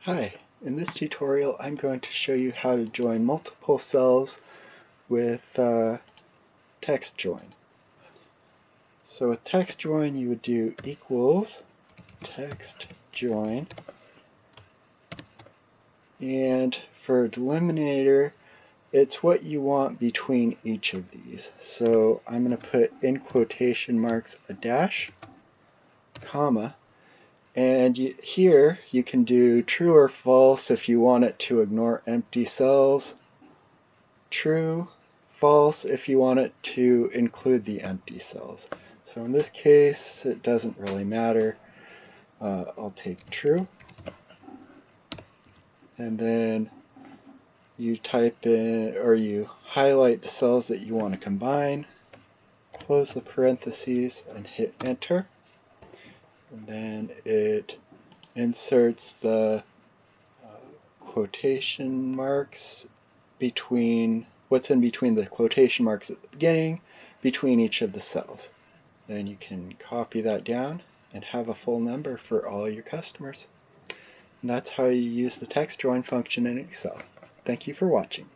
Hi, in this tutorial I'm going to show you how to join multiple cells with text join. So with text join you would do equals text join, and for delimiter it's what you want between each of these. So I'm going to put in quotation marks a dash, comma, and here you can do true or false if you want it to ignore empty cells, true, false if you want it to include the empty cells. So in this case it doesn't really matter. I'll take true, and then you type in, or you highlight the cells that you want to combine, close the parentheses and hit enter, and then it inserts the quotation marks between what's in between the quotation marks at the beginning between each of the cells. Then you can copy that down and have a full number for all your customers. And that's how you use the text join function in Excel. Thank you for watching.